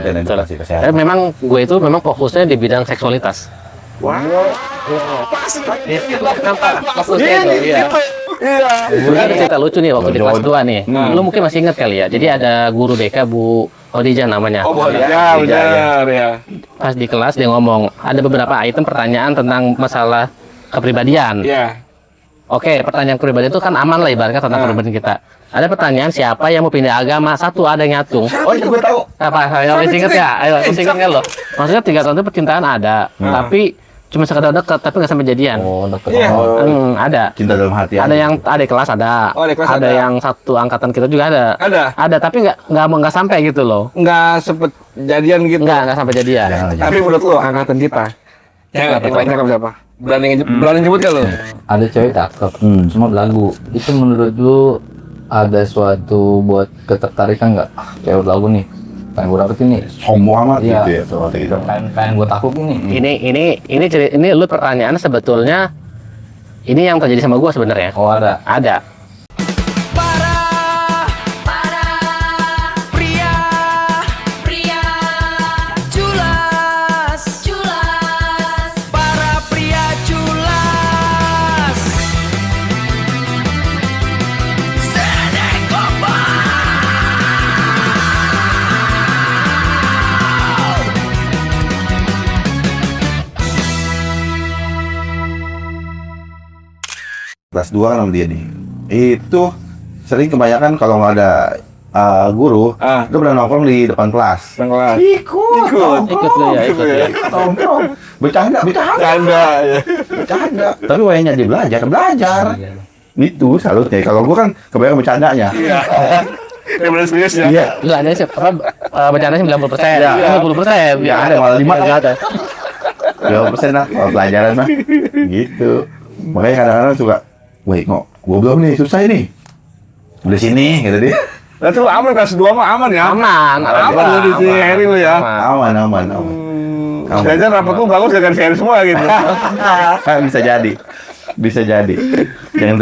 Edukasi kesehatan. Memang gue itu memang fokusnya di bidang seksualitas. Wow. Kenapa? Fokusnya itu, iya. Gue ada cerita lucu nih waktu di kelas 2 nih. Lu mungkin masih ingat kali ya. Jadi ada guru BK Bu Khadijah namanya. Oh, ya, benar ya. Pas di kelas dia ngomong, ada beberapa item pertanyaan tentang masalah kepribadian. Ya. Oke, pertanyaan kepribadian itu kan aman lah ibaratnya tentang kepribadian kita. Ada pertanyaan siapa yang mau pindah agama? Satu ada yang nyatung. Oh, itu gue tahu. Apa? Ayo masih ingat ya? Ayo masih ingat kan lo? Maksudnya 3 tahun itu percintaan ada, tapi cuma sekedar dekat, tapi nggak sampai jadian. Oh, deket. Iya. Oh, Ada. cinta dalam hati. Ada yang adik kelas ada. Oh, adik kelas ada ada. yang satu angkatan kita juga ada. Ada. Tapi nggak sampai gitu loh. Nggak sempet jadian gitu. Nggak sampai jadian. Jangan. Tapi menurut lo angkatan kita. Ya, cakep siapa? Berani nyebut gak lo? Ada cewek cakep, cuma belagu. Itu menurut lu ada suatu buat ketertarikan nggak? Cewek belagu nih, pengen gue dapetin nih. Sombong amat Iya. gitu ya, seperti itu. Pengen gue takut nih. Ini lu pertanyaan sebetulnya ini yang terjadi sama gua sebenarnya. Oh ada. Ada. Kelas 2 kan sama dia nih. Itu sering kebanyakan kalau nggak ada guru, itu pernah nongkrong di depan kelas. Ikut Ikut lu ya, ikut ya. nongkrong. Bercanda. Tapi wayangnya dia belajar. Itu salutnya. Kalau gua kan kebanyakan bercandanya. Yang benar serius ya. Iya. Lu ada sih apa bercandanya 90%. Iya. 50%. Ya ada malah 5 nggak ada. 20% lah kalau pelajaran mah. Gitu. Makanya kadang-kadang suka, wait kok, gua belum nih, susah ini. Udah sini, kata dia. Nah, itu aman kelas 2 mah aman ya. Aman. Aman lu di sini Heri lu ya. Aman. Aman. Jajan rapat lu bagus gak share semua gitu. Bisa jadi. Yang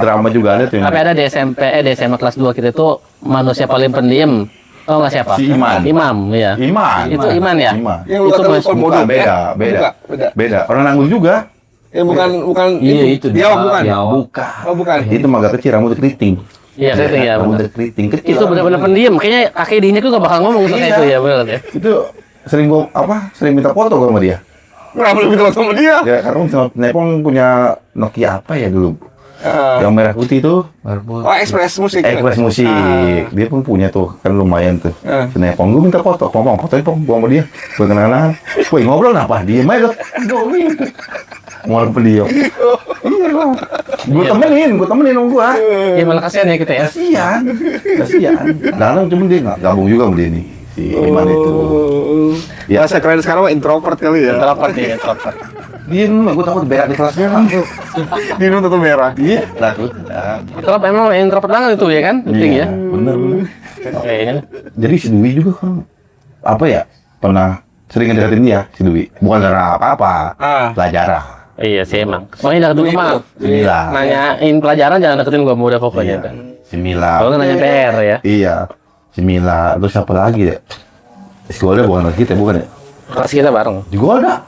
drama juga ada tuh. Tapi ada di di SMA kelas 2 kita itu manusia paling pendiam. Oh nggak siapa? Si Iman. Imam, iya. Iman. Itu Iman ya? Iman. Yang lu Itu kata lu mas- bodoh. Beda. Beda. Orang nanggung juga. Ya bukan Iya itu dia bukan. Bukan. Oh bukan. Itu mah agak kecil, rambut keriting. Iya, keriting ya. Rambut Benar. keriting kecil. Itu benar-benar pendiam. Kayaknya kakek dinya tuh gak bakal ngomong soal Iya. itu ya, benar ya. Itu sering minta foto gua sama dia. Kenapa lu minta sama dia? Ya karena sama Nepong punya Nokia apa ya dulu? Yang merah putih tuh. Oh, Express Musik. Express Musik. Dia pun punya tuh, kan lumayan tuh. Nepong gua minta fotoin Pong, gua sama dia. Gua kenalan. Woi, ngobrol apa? Diem aja. Ngobrol pendiam. Iya lah. Gua temenin sama gua. Ya malah kasihan ya kita ya. Kasihan. Dalam cuma dia nggak gabung juga sama dia nih. Si Iman itu. Ya, saya keren sekarang mah introvert kali ya. Introvert ya, introvert. Dia gua takut berak di kelasnya kan. Dia tuh merah. Iya, takut. Introvert memang introvert banget itu ya kan? Penting ya. Bener. Oke, ya. Jadi si Dwi juga kan apa ya? Pernah sering ngedeketin dia, si Dwi. Bukan karena apa-apa. Pelajaran. Iya sih emang. Makanya dulu mah Inilah. nanyain pelajaran jangan deketin gua muda pokoknya kan. Si Mila. Kalau nanya PR ya. Iya. Si Mila. Terus siapa lagi ya? Si Golda bukan kita, bukan ya? Kelas kita bareng. Si Golda.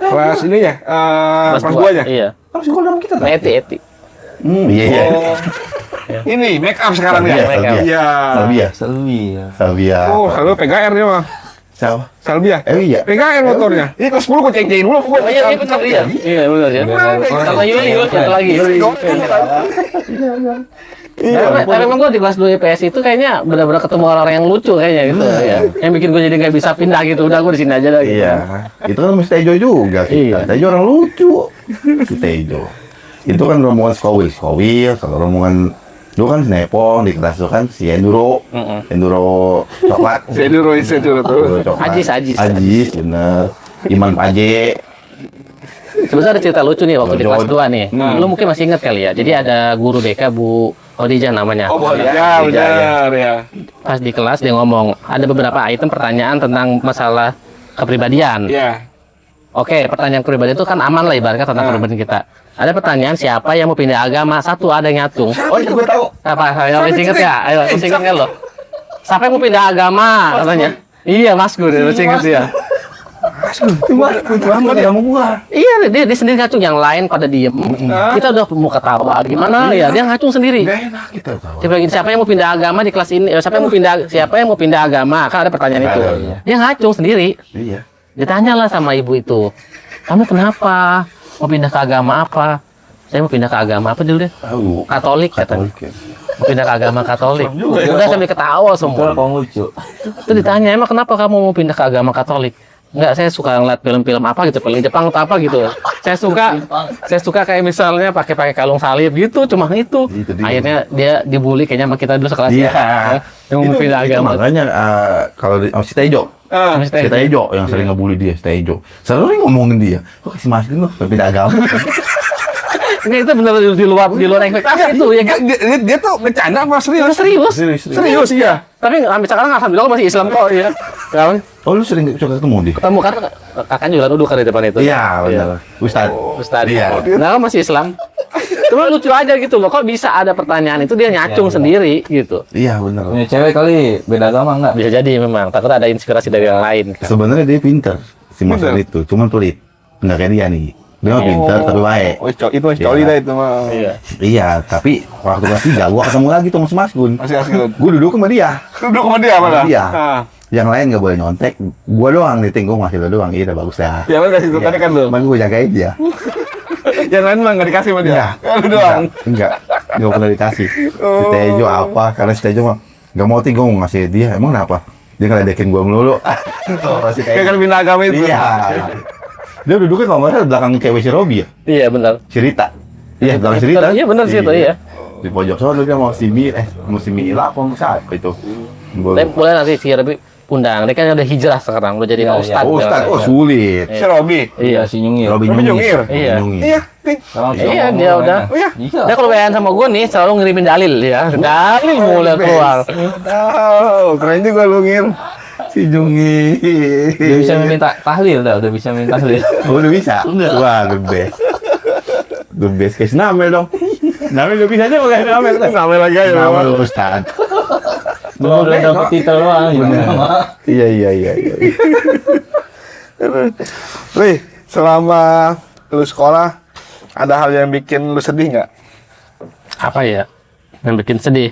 Kelas ini ya, kelas 2 nya. Iya. Kan si Golda sama kita kan? Eti. Iya. Ini make up sekarang ya. Salvia. Iya. Salvia. Oh, selalu PGR dia mah. Siapa? Salvia. Iya. PGR motornya. Ini kelas 10 gua cek-cekin dulu. Oh iya benar iya. Iya benar ya. Sama Yuli satu lagi. Tapi emang gue di kelas 2 IPS itu kayaknya benar-benar ketemu orang yang lucu kayaknya gitu ya. Yang bikin gue jadi nggak bisa pindah gitu. Udah gue di sini aja dah gitu. Iya. Itu kan Mas Tejo juga kita. Iya. Tejo orang lucu. Si Tejo. Itu kan rombongan Skowil. Kalau rombongan dulu kan si Nepong di kelas itu kan si Enduro. Enduro coklat. Saya dulu tuh. Enduro coklat. Ajis. Bener. Iman Paje. Sebenarnya ada cerita lucu nih waktu di kelas 2 nih. Lu mungkin masih ingat kali ya. Jadi ada guru BK Bu Khadijah namanya. Oh, ya, benar ya. Pas di kelas dia ngomong, ada beberapa item pertanyaan tentang masalah kepribadian. Iya. Oke, pertanyaan kepribadian itu kan aman lah ibaratnya tentang kepribadian kita. Ada pertanyaan siapa yang mau pindah agama? Satu ada yang nyatung. Oh, itu gue tahu. Apa? Ayo masih ingat ya? Ayo masih ingat kan lo? Siapa yang mau pindah agama katanya? Iya, Mas Gur, masih ingat ya. Itu amat ya sama gua. Iya, dia sendiri ngacung, yang lain pada diem. Kita udah mau ketawa, gimana ya? Dia ngacung sendiri. Gak enak kita tahu. Siapa yang mau pindah agama di kelas ini? Siapa yang mau pindah agama? Kan ada pertanyaan itu. Iya. Dia ngacung sendiri. Iya. Ditanyalah sama ibu itu, kamu kenapa? Mau pindah ke agama apa? Saya mau pindah ke agama apa dulu deh? Tahu. Katolik katanya. Katolik ya. Mau pindah ke agama Katolik. Udah sampai ketawa semua. Kalau lucu. Itu ditanya, emang kenapa kamu mau pindah ke agama Katolik? Enggak, saya suka ngeliat film-film apa gitu, film Jepang atau apa gitu. Saya suka kayak misalnya pakai kalung salib gitu, cuma itu. Itu dia. Akhirnya dia dibully kayaknya sama kita dulu sekelas. Iya. Yang mau pindah Itu agama. makanya kalau si Tejo. Si Tejo yang sering ngebully dia, si Tejo. Selalu ngomongin dia. Kok si Mas lu pindah agama? Ini itu benar di luar ekspektasi itu ya kan? Dia tuh bercanda apa serius? Serius. Serius iya. Tapi sampai sekarang alhamdulillah masih Islam kok ya. Kan? Oh, lu sering suka ketemu dia? Ketemu kan kakaknya juga duduk kan di depan itu. Iya, benar. Ustaz. Ustaz. Iya. Nah, kan masih Islam. Cuma lucu aja gitu loh. Kok bisa ada pertanyaan itu dia nyacung sendiri gitu. Iya, benar. Punya cewek kali beda agama enggak? Bisa jadi memang. Takut ada inspirasi dari yang lain. Sebenarnya dia pintar si Mas itu, cuman pelit. Enggak kayak dia nih. Dia mah pintar tapi baik. Oh, itu masih coli dah itu mah. Iya. Iya, tapi waktu kelas 3 gua ketemu lagi tuh sama Mas Gun. Masih asik. Gua duduk sama dia. Duduk sama dia malah. Iya. Ah. Yang lain nggak boleh nyontek. Gua doang nih, gua masih lo doang. Iya, udah bagus dah. Ya kan kasih tanda kan lu. Cuman gua jagain dia. Yang lain mah enggak dikasih sama dia. Iya. Lu doang. Enggak pernah dikasih. Si Tejo apa? Karena si Tejo mah nggak mau tinggal gua ngasih dia. Emang kenapa? Dia ngeledekin gua melulu. Oh, si Kayak Tejo. kan pindah agama itu. Iya. Dia duduknya kalau nggak salah belakang cewek si Robi ya. Iya benar. Cerita. Iya, belakang cerita. Iya benar sih itu iya. Di pojok sono dia mau si Mila apa mau siapa itu. Tapi boleh nanti si Robi undang. Dia kan udah hijrah sekarang, udah jadi ustad. Oh, Ustaz, oh sulit. Si Robi. Iya. Si Nyungir. Robi Robi Nyungir. Nyungir. Iya. Nyungir. Iya, Ting. Iya, dia udah. Oh iya. Iya. Dia kalau bayan sama gue nih selalu ngirimin dalil ya. Dalil mulai keluar. Oh, keren juga lu ngir. Si Nyungir. Dia bisa minta tahlil dah, udah bisa minta tahlil. Oh, udah bisa? Wah, the best. The best case Namel dong. Namel udah bisa aja pakai Namel. Sampai lagi aja. Namel Ustaz. Belum udah dapet titel doang. Iya. Wih, selama lu sekolah ada hal yang bikin lu sedih nggak? Apa ya? Yang bikin sedih.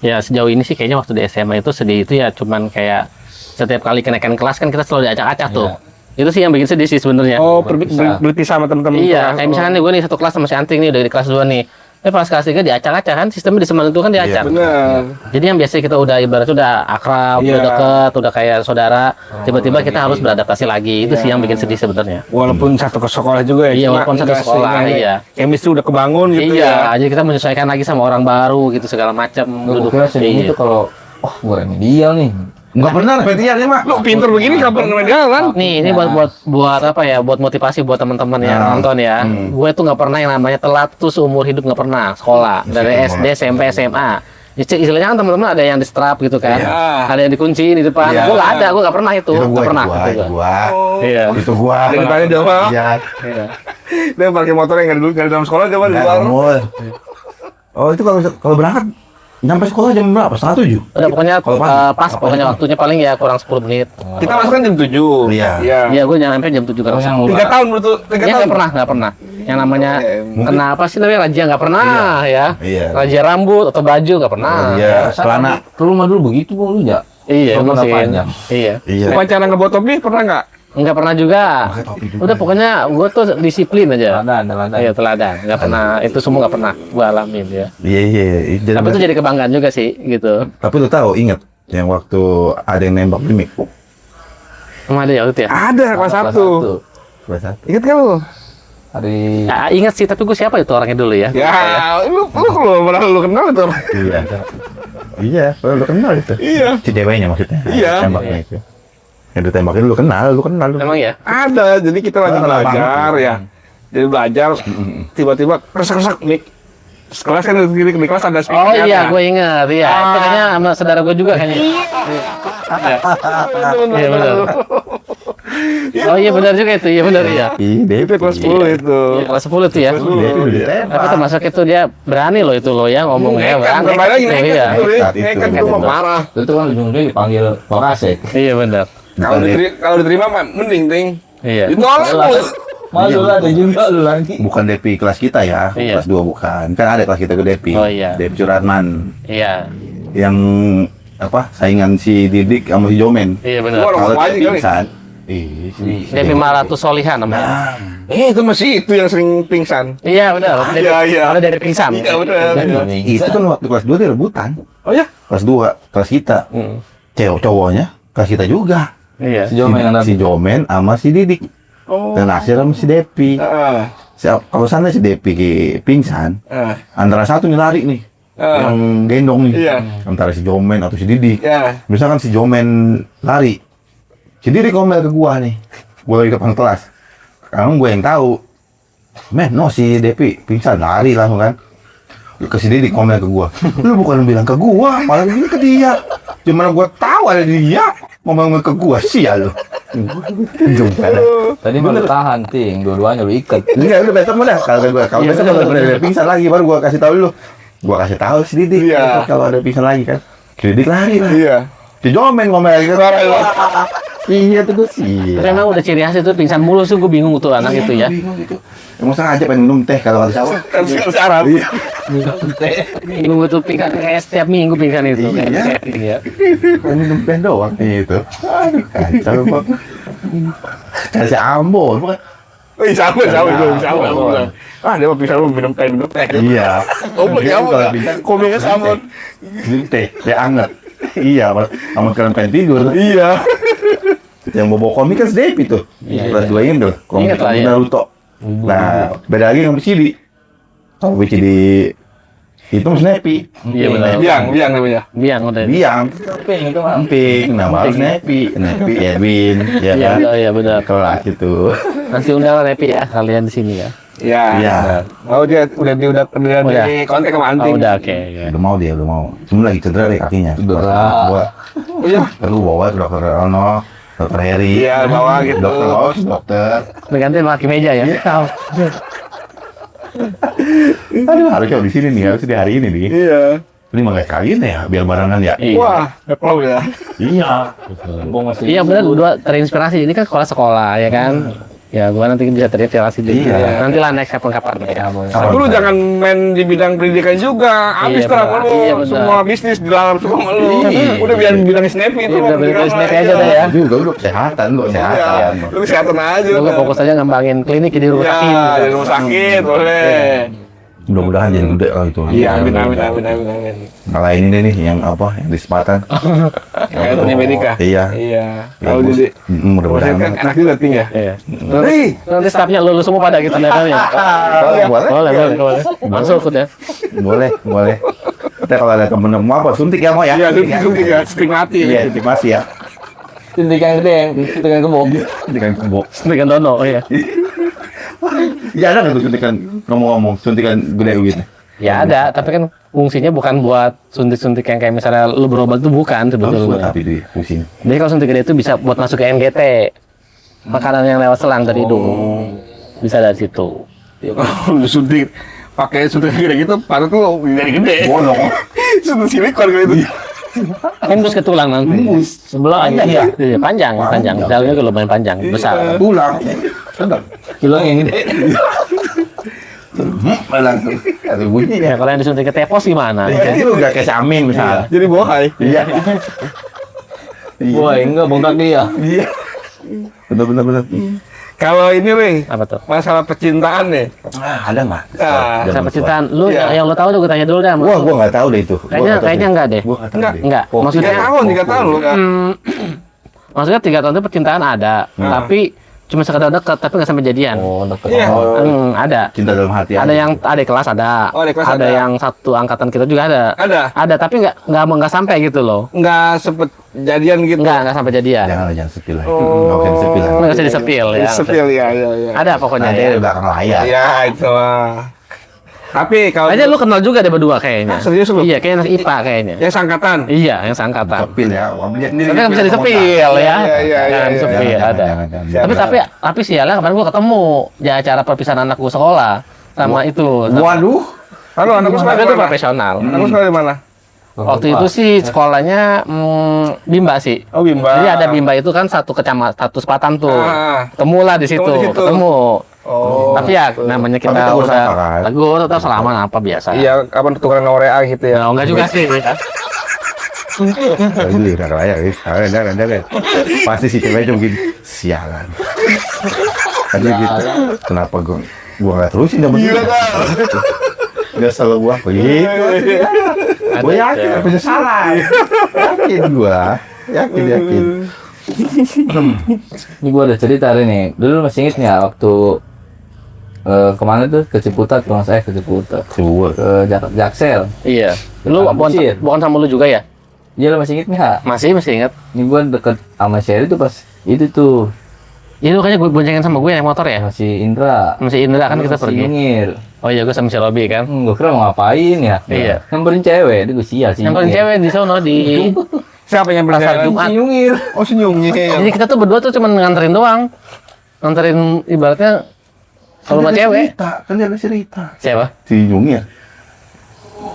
Ya sejauh ini sih kayaknya waktu di SMA itu sedih itu ya cuman kayak setiap kali kenaikan kelas kan kita selalu diacak-acak tuh. Itu sih yang bikin sedih sih sebenarnya. Oh, berpisah sama temen-temen. Iya, kayak misalkan nih gue nih satu kelas sama si Anting nih udah di kelas 2 nih. Pas kelas 3 diacak-acak kan, sistemnya di Semarang itu kan diacak. Bener. Jadi yang biasanya kita udah ibaratnya udah akrab, Iya. udah deket, udah kayak saudara, tiba-tiba kita harus beradaptasi lagi. Itu sih yang bikin sedih sebenarnya. Walaupun satu ke sekolah juga ya. Iya, cuma walaupun satu nggak sekolah, sehingga iya. Chemistry udah kebangun gitu Iya, ya. jadi kita menyesuaikan lagi sama orang baru gitu segala macam. Gue kira sedihnya tuh kalau wah gue remedial nih. Enggak pernah remedial ya, Mak. Lu pinter begini kapan jalan? Nih, ini buat apa ya? Buat motivasi buat teman-teman yang nonton ya. Gue tuh nggak pernah yang namanya telat tuh seumur hidup nggak pernah sekolah dari SD, SMP, SMA. Istilahnya kan teman-teman ada yang di strap gitu kan, Iya. ada yang dikunciin di depan. Iya. Gue nggak ada, gue nggak pernah itu, nggak pernah. Gua. Iya. Itu gua. Yang tanya jawab. Iya. Dia parkir motor yang nggak di dalam sekolah coba di Enggak, luar. Mul. Oh, itu kalau berangkat nyampe sekolah jam berapa? 6:30. Udah pokoknya Kalau pagi? pas pokoknya waktunya paling ya kurang 10 menit. Kita masuk kan jam 7. Iya. Iya, gue nyampe jam 7 kan. Yang 3 tahun betul. 3 Ya tahun. nggak pernah. Yang namanya kenapa sih namanya raja nggak pernah ya? Iya. Raja rambut atau baju nggak pernah. Iya, celana. Ke rumah dulu begitu lu ya. Iya, Kalau nggak mungkin. panjang. Iya. Iya. Upacara ngebawa topi pernah nggak? Nggak pernah juga. Pakai topi juga. Udah pokoknya gue tuh disiplin aja. Teladan. Iya teladan. Nggak pernah. Itu semua nggak pernah gue alamin ya. Iya. Tapi itu jadi kebanggaan juga sih gitu. Tapi lu tahu, ingat yang waktu ada yang nembak di mic. Emang ada ya waktu itu ya? Ada kelas 1. Kelas 1. Ingat kan lu? Hari Ya, ingat sih, tapi gue siapa itu orangnya dulu ya? Ya, lu malah lu kenal itu. Iya. Iya, lu kenal itu. Iya. Si dewenya maksudnya. Iya. Tembaknya itu. Yang ditembakin lu kenal. Emang ya? Ada, jadi kita lagi Ah, belajar lapangan. ya. Jadi belajar, tiba-tiba kesak-kesak mic. Kelas kan di kelas ada speaker. Oh iya, gue ingat. Iya, itu kayaknya sama saudara gue juga kayaknya. Iya benar. Oh iya benar juga itu, iya benar ya. Depi Itu kelas 10 itu. Iya, kelas 10 tuh ya. Depi udah ditembak. Tapi termasuk itu dia berani loh itu loh ya ngomongnya Nekat, berani. kembali lagi Itu, nekat iya. itu, Nekat itu. nekat itu mah parah. Itu kan ujung-ujungnya dipanggil Polsek. Iya benar. Kalau diterima mah mending ting. Iya. Ditolak lu. Malu lah ada juga lu lagi. Bukan Depi kelas kita ya, Iya. kelas 2 bukan. Kan ada kelas kita ke Depi. Oh, iya. Depi Curatman. Iya. Yang apa? Saingan si Didik sama si Jomen. Iya benar. Lu orang Kalau apa aja dia kali? pingsan, Depi 500 Solihan namanya. Itu masih itu yang sering pingsan. Iya benar. Depi, Iya, iya. Ada dari pingsan. Iya benar. itu kan waktu kelas 2 dia rebutan. Oh ya? Kelas 2, kelas kita. Cowoknya kelas kita juga. Iya. Si Jomen yang Si Jomen sama si Didik. Oh. Dan Nasir sama si Depi. Kalau sana si Depi pingsan, antara satu nih lari nih. Yang gendong nih. Iya. Antara si Jomen atau si Didik. Ya. Misalkan si Jomen lari, si Didik ngomel ke gua nih. Gua lagi depan kelas. Sekarang gue yang tahu. Men, no si Depi pingsan lari langsung kan. Ke si Didik ngomel ke gua. Lu bukan bilang ke gua, malah bilang ke dia. Cuman gua tahu ada dia. Ngomong ke gua, sial lu. Tadi malu tahan ting, dua-duanya lu ikat. Enggak, udah besok udah. Kalau besok kalau ada pingsan lagi baru gua kasih tahu lu. Gua kasih tahu si Didik. Iya. Kalau ada pingsan lagi kan. Si Didik lari lah. Iya. Si Jomen ngomel gitu. Iya tuh sih. Tapi emang udah ciri khas itu pingsan mulu sih, gue bingung tuh anak itu ya. Bingung gitu. Emang sengaja pengen minum teh kalau ada sawah. Kan sekarang. Iya. Bingung tuh pingsan kayak setiap minggu pingsan itu. Iya. Kayak setting ya. Pengen minum teh doang itu. Aduh kacau Pak. Kasih Ambon bukan. Sama. Ah, dia mau pingsan lu minum teh. Iya. Oh, beli apa? Komiknya sama. Minum teh anget. Iya, sama kalian pengen tidur. Iya. Yang bawa komik kan si Depi tuh. Kelas 2 ini tuh. Komik Ingat lah, ya. Naruto. Nah, beda lagi yang Bicidi. Kalau Bicidi itu Snappy. Iya benar. Biang namanya. Biang udah. Biang. Ping itu mah. Emping. Nah, baru Snappy. Snappy, Edwin. Ya Iya kan? iya benar. Kelas gitu. Nanti undang Repi ya kalian di sini ya. Iya. Iya. Oh, dia udah di kontak sama Oh, anting. udah oke. Ya. Udah mau dia, udah mau. Cuma lagi cedera deh kakinya. Cedera. Gua Oh iya. perlu bawa ke dokter Rono, dokter Heri. Iya, bawa gitu. Dokter Los, dokter. Berganti pakai meja ya. Tahu. Aduh, harusnya di sini nih, harusnya di hari ini nih. Iya. Ini mah nggak sekalian ya, biar barengan ya. Iya. Wah, plong ya. Iya. Gua masih. Iya benar dua terinspirasi. Ini kan sekolah ya kan. Ya gua nanti bisa terinspirasi juga. Iya. Nanti lah next kapan-kapan ya. Tapi lu jangan main di bidang pendidikan juga. Habis Iya, terang benar. lu. Iya, benar. Semua bisnis di dalam semua lu. Iya. Udah biar bidang Snappy itu. Iya, udah bidang Snappy aja dah ya. Juga lu kesehatan, lu kesehatan. Iya. Lu kesehatan aja. Lu udah. fokus aja ngembangin klinik di rumah Ya, sakit. di rumah sakit boleh. Mudah-mudahan jadi gede lah itu. Iya, amin. Kalau ini deh nih, yang apa, yang di Sepatan. Kayak Tony Medica. Iya. Iya. Kalau jadi Mudah-mudahan. kan anak juga tinggal. Iya. Hei, Nanti staffnya lulus semua pada gitu ya. Boleh. Boleh. Masuk ikut ya. Boleh. Kita kalau ada temen mau apa, suntik ya mau ya? iya itu juga setting mati. Iya, suntik masih ya. Tindikan gede yang tindikan kebok. Suntikan kebok. Dengan Dono, oh iya. Ya ada nggak tuh suntikan, ngomong-ngomong, suntikan gede gitu? Ya ada, tapi kan fungsinya bukan buat suntik-suntik yang kayak misalnya lu berobat itu bukan Buat sebetulnya. apa itu fungsinya? Jadi kalau suntik gede itu bisa buat masuk ke NGT. Makanan yang lewat selang dari hidung. Bisa dari situ. Ya kalau disuntik pakai suntik gede gitu, patut tuh dari gede. Bolong. Suntik silikon gitu. Tembus ke tulang nanti. Sebelah Panjang aja. ya? Iya, panjang. Dalamnya juga lumayan panjang, besar. Tulang. Sedap. Kilo yang gede. Langsung. Ada bunyinya. Ya, kalau yang disuntik ke tepos gimana? Ya, itu nggak kayak samin misalnya. Jadi bohai. Iya. Wah, enggak bengkak dia. Iya. Bener. Kalau ini Ring, Apa tuh? masalah percintaan nih. Ada nggak? Ah, Saya percintaan. Lu Iya. yang lu tahu tuh gue tanya dulu dah. Gua nggak tahu deh itu. Kayaknya enggak deh. Gua nggak tahu Nggak. deh. Enggak. Oh, Maksudnya 3 tahun loh. maksudnya 3 tahun itu percintaan ada, tapi cuma sekedar dekat tapi nggak sampai jadian. Oh, deket. Iya. Ada. Cinta dalam hati. Ada yang adik kelas ada. Oh, adik kelas ada ada. yang satu angkatan kita juga ada. Ada. Tapi nggak sampai gitu loh. Nggak sempet jadian gitu. Nggak sampai jadian. Jangan sepil lah. Nggak usah disepil lah. Nggak usah disepil ya. Sepil ya. Ada pokoknya. Ada di belakang layar. Ya itu mah. Tapi kalau Kayaknya lu kenal juga deh berdua kayaknya. serius lu? Iya, kayak anak IPA kayaknya. yang sangkatan. Iya, yang sangkatan. Sepil ya, Om lihat sendiri. Tapi kan bisa disepil Iya, ya. iya, Jangan iya, disepil, Jangan, ada. jangan. Tapi sialan kemarin gua ketemu di acara perpisahan anakku sekolah sama itu. Waduh. Halo, anakku sekolah Tapi di itu mana? profesional. Anakku sekolah di mana? Waktu itu sih sekolahnya Bimba sih. Oh, Bimba. Jadi ada Bimba itu kan satu kecamatan, satu sepatan tuh. Ah. Ketemulah di situ, Ketemu di situ. ketemu. Oh. Tapi ya namanya kita Tapi tegur udah sapa kan? tegur tetap salaman apa biasa. Iya, kapan tukeran nomor WA gitu ya? Ya, enggak juga sih. Ini udah kayak ya. Pasti si cewek cuma gini, sialan. Tadi gitu. Kenapa gua nggak terusin sama dia? Nggak salah gua apa gitu. Gua yakin apa sih salah. Yakin gua. Yakin. Ini gua ada cerita hari nih. Dulu masih inget nggak waktu kemana tuh ke Ciputat, kalau saya ke Ciputat, Coba. ke Jaksel. Iya. Lu Busir. bukan sama lu juga ya? Iya, lo masih inget nggak? Masih ingat. Ini gua deket sama Sherry tuh pas itu tuh Itu kayaknya gue boncengan sama gue naik motor ya. masih Indra. Masih Indra kan kita Masih pergi. Nyengir. Oh iya, gue sama si Robi kan. Gua kira mau ngapain ya? Iya. Nyamperin cewek, itu gue sial sih. Yang paling cewek di sono di Siapa yang Pasar berjalan? Jumat. Si Nyungir. Oh, senyumnya. Jadi kita tuh berdua tuh cuma nganterin doang. Nganterin ibaratnya kalau sama cewek. Kan dia ada cerita. Siapa? Si Nyungir.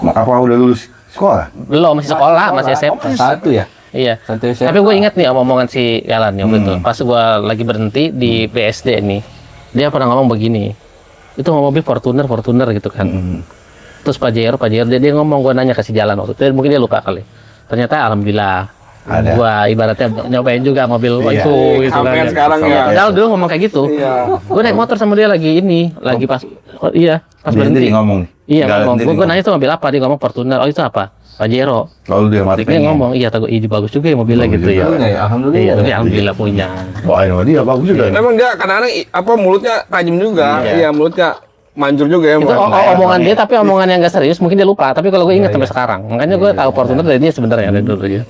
Apa udah lulus sekolah? Belum, masih sekolah, masih SMP. Satu ya? Iya. Satu SMA. Tapi gue ingat nih omongan si Yalan nih waktu itu. Pas gue lagi berhenti di BSD nih, dia pernah ngomong begini. Itu mau mobil Fortuner gitu kan. Terus Pajero dia ngomong, gue nanya ke si Jalan waktu itu, mungkin dia lupa kali. Ternyata alhamdulillah Ada. gua ibaratnya nyobain juga mobil Iya. itu gitu kan. Sampai sekarang ya. Padahal dulu ngomong kayak gitu. Iya. Gue naik motor sama dia lagi pas pas Dia berhenti. sendiri ngomong. Iya Nggak, ngomong. sendiri Gue nanya itu mobil apa, dia ngomong Fortuner. Oh itu apa? Pajero. Lalu dia mati Dia ngomong, iya tahu ini bagus juga ya mobilnya Bagus gitu ya. juga. Punya ya, alhamdulillah. Iya, tapi alhamdulillah punya. Bawain sama dia bagus juga. Emang dia kadang-kadang apa mulutnya tajam juga. Iya, mulutnya manjur juga ya. Itu omongan dia, tapi omongan yang gak serius, mungkin dia lupa. Tapi kalau gue ingat sampai sekarang, makanya gue tahu Fortuner dari dia sebenarnya dari dulu aja.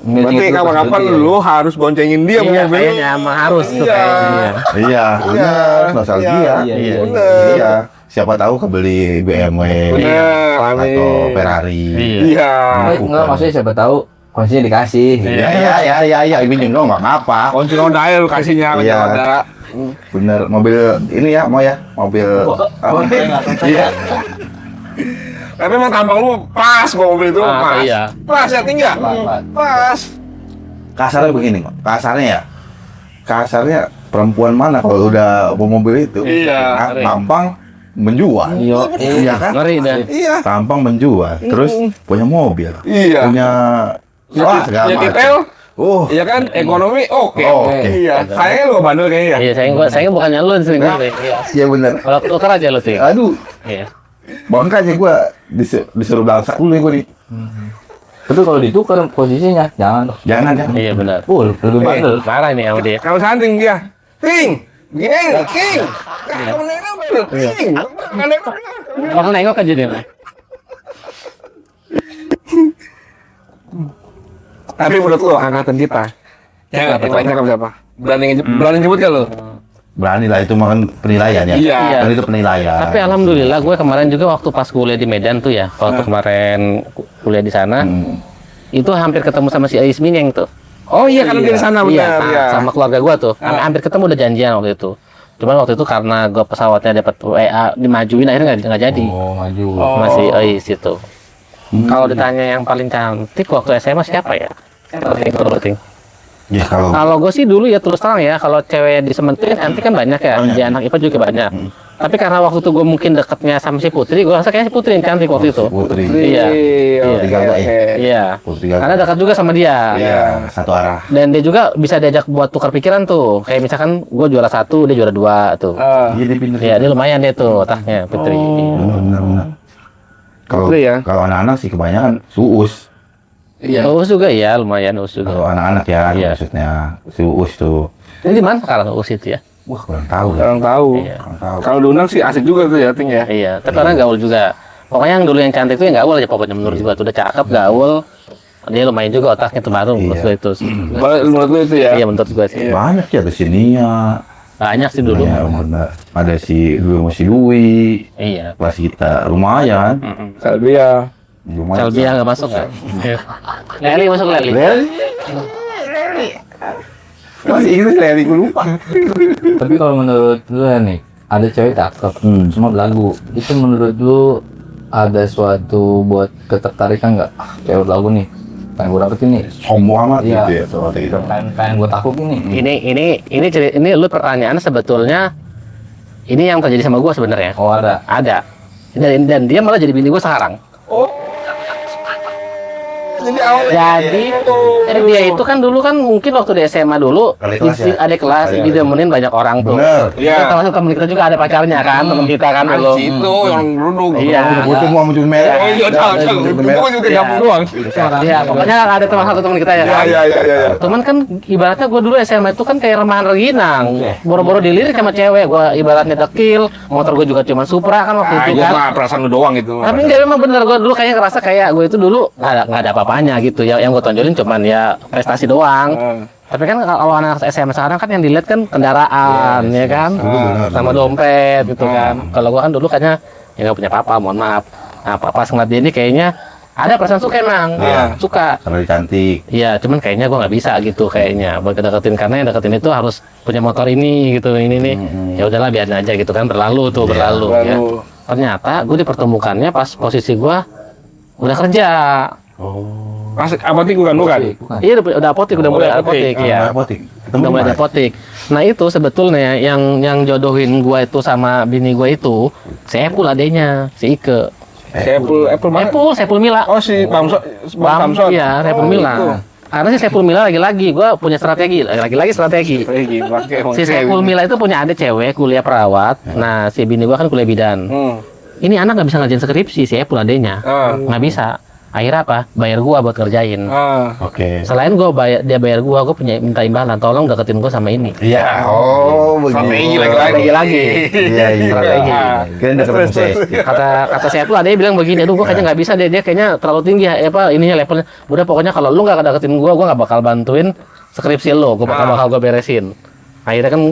Berarti kapan-kapan lu harus boncengin dia Iya, mobil. kayaknya emang harus tuh Iya. kayaknya. Iya, benar. Nostalgia. Iya. Bener. Iya. Siapa tahu kebeli BMW Bener, atau amin. Ferrari. Iya. Enggak, maksudnya siapa tahu kuncinya dikasih. Iya. Ini dong nggak apa. Kunci roda ya lu kasihnya, kunci Iya. roda. Bener, mobil ini ya, mau ya, mobil. Iya. Tapi emang tampang lu pas bawa mobil itu Ah, pas. iya. Pas ya tinggal. Pas. Kasarnya begini kok. Kasarnya perempuan mana kalau udah bawa mobil itu? Iya. Tampang menjual. Iya kan? Ngeri dah. Iya. Tampang menjual. Terus punya mobil. Iya. Punya wah segala Ya macam. detail. Oh, Iya kan, ekonomi oke. Oke. Iya. Sayangnya lu bandel kayaknya ya. Iya, saya bukannya lu sering gue. iya bener. Kalau tuker aja lu sih. Aduh, Iya. makanya gue disuruh belangsak dulu nih gue nih. Tapi kalau ditukar posisinya jangan. Jangan. Iya benar. Lebih bandel. Marah ini sama dia. Kalau santing dia. Ting. Gini, King. Kamu nengok baru. King. Bakal nengok aja dia. Tapi menurut lo angkatan kita yang banyak siapa? Berani nyebut gak lo? Berani lah, itu mah kan penilaian ya. Iya. Kan itu penilaian. Tapi alhamdulillah gue kemarin juga waktu pas kuliah di Medan tuh ya, waktu kemarin kuliah di sana, itu hampir ketemu sama si Ais Minyeng tuh. Oh iya, karena dia di sana Iya, benar ya. sama keluarga gue tuh. Hampir ketemu udah janjian waktu itu. Cuman waktu itu karena gue pesawatnya dapat WA dimajuin akhirnya nggak jadi. Oh, maju. Masih Ais itu. Kalau ditanya yang paling cantik waktu SMA siapa ya? Penting. Ya kalau Kalau gue sih dulu ya terus terang ya, kalau cewek di Sementing cantik kan banyak ya, di anak IPA juga banyak. Tapi karena waktu itu gue mungkin deketnya sama si Putri, gue rasa kayaknya si Putri yang cantik waktu itu. Putri. Iya. Oke, Iya. oke. Iya. Putri Karena dekat juga sama dia. Iya, satu arah. Dan dia juga bisa diajak buat tukar pikiran tuh. Kayak misalkan gue juara 1, dia juara 2 tuh. Iya, dia pinter. Iya, dia lumayan deh tuh otaknya, Putri. Benar. Kalau Putri ya? kalau anak-anak sih kebanyakan suus. Iya. Us juga ya, lumayan Us juga. Kalau anak-anak ya Iya. maksudnya suus tuh. Ini di mana sekarang Us itu ya? Wah, kurang tahu ya. Orang tahu. Iya. Kurang tahu. Kalau diundang sih asik juga tuh ya, Ting ya. Iya, tapi orang gaul juga. Pokoknya yang dulu yang cantik itu yang gaul aja pokoknya menurut gua tuh udah cakep, gaul. Dia lumayan juga otaknya tuh baru menurut Iya. gua itu. Menurut lu itu ya? Iya menurut gua sih. Banyak ya di sini ya. Banyak sih dulu. Ya, benar. Ada dulu masih Dwi, Iya. kelas kita lumayan. Salbia. Lumayan. Salbia nggak masuk kan? Leli masuk Leli. Masih ingat Leli, gue lupa. Tapi kalau menurut lu ya nih, ada cewek cakep, semua belagu. Itu menurut lu ada suatu buat ketertarikan nggak? Cewek belagu nih, pengen gue dapetin nih. Sombong amat Iya. gitu ya soal itu. Pengen gue takutin nih. Ini lu pertanyaan sebetulnya ini yang terjadi sama gua sebenarnya. Oh ada. Ada. Dan dia malah jadi bini gua sekarang. Jadi dia itu kan dulu kan mungkin waktu di SMA dulu Kali kelas ya? ada kelas Iya, didemenin banyak orang tuh. Bener. Iya. Termasuk temen kita juga ada pacarnya kan, temen kita kan dulu. Itu yang duduk. Iya. Gue tuh mau muncul merah. Oh iya, gue juga gabung doang. Iya, pokoknya ada teman satu teman kita ya kan. Iya. Cuman kan ibaratnya gue dulu SMA itu kan kayak remahan reginang. Boro-boro dilirik sama cewek, gue ibaratnya dekil. Motor gue juga cuma Supra kan waktu itu Gue kan. mah perasaan lu doang itu. Tapi enggak, memang bener, gue dulu kayaknya ngerasa kayak gue itu dulu nggak ada apa-apanya gitu ya. Yang gue tonjolin cuman ya prestasi doang. Tapi kan kalau anak SMA sekarang kan yang dilihat kan kendaraan ya kan, sama dompet gitu kan. Kalau gue kan dulu kayaknya ya nggak punya apa-apa, mohon maaf. Nah, pas ngeliat dia ini kayaknya ada perasaan suka emang, suka. Karena dia cantik. Iya, cuman kayaknya gue nggak bisa gitu kayaknya buat deketin, karena yang deketin itu harus punya motor ini gitu, ini nih. Ya udahlah biarin aja gitu kan, berlalu berlalu. Ya. Ternyata gue dipertemukannya pas posisi gue udah kerja. Pas apotik bukan? Iya udah apotik, udah mulai apotik ya. Apotik. Udah mulai ada apotik. Nah itu sebetulnya yang jodohin gue itu sama bini gue itu Saiful adenya, si Ike. Apple mana? Saiful Mila. Oh si Bang Samson. Iya, Saiful Mila. itu. Karena si Saiful Mila lagi-lagi gue punya strategi, lagi-lagi strategi. Si Saiful Mila itu punya adik cewek kuliah perawat. Nah si bini gue kan kuliah bidan. Ini anak nggak bisa ngerjain skripsi, si Saiful adenya nggak bisa. Akhirnya apa? Bayar gua buat kerjain. Oke. Selain dia bayar gua punya minta imbalan. Tolong deketin gua sama ini. Iya. Strategi lagi. Iya. Strategi. Kalian udah ketemu saya. Kata saya tuh ada yang bilang begini, aduh gua kayaknya nggak bisa deh, dia kayaknya terlalu tinggi ya, ininya levelnya. Udah pokoknya kalau lu nggak deketin gua nggak bakal bantuin skripsi lo, gua bakal gua beresin. Akhirnya kan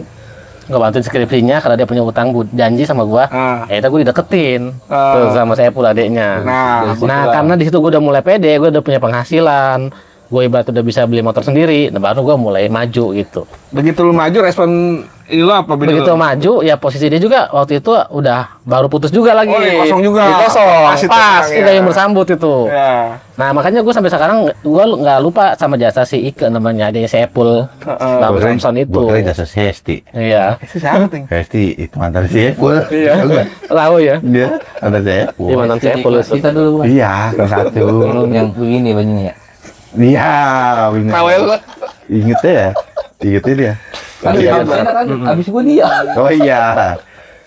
nggak bantuin skripsinya karena dia punya utang janji sama gua. Akhirnya gua dideketin tuh sama Saiful adeknya. Nah karena di situ gua udah mulai pede, gua udah punya penghasilan, gua ibarat udah bisa beli motor sendiri. Nah baru gua mulai maju gitu. Begitu lu maju respon lu apa? Begitu maju ya posisi dia juga waktu itu udah baru putus juga lagi. Oh, kosong juga. Kosong. Pas itu Pas sekarang, udah ya. yang bersambut itu. Ya. Nah makanya gue sampai sekarang gue nggak lupa sama jasa si Ike namanya, adanya Saiful Bang Samson itu. Gue kira jasa Hesti. Iya. Hesti itu mantan Saiful. Iya. Tahu ya. Dia mantan Saiful. Di mantan Saiful itu. Kita dulu Bang. Iya, kelas satu. Yang begini bajunya ya. Iya, bener. Tahu ya lu? Ingetnya ya? Ingetnya dia. Kan Iya, abis gua dia. Oh iya.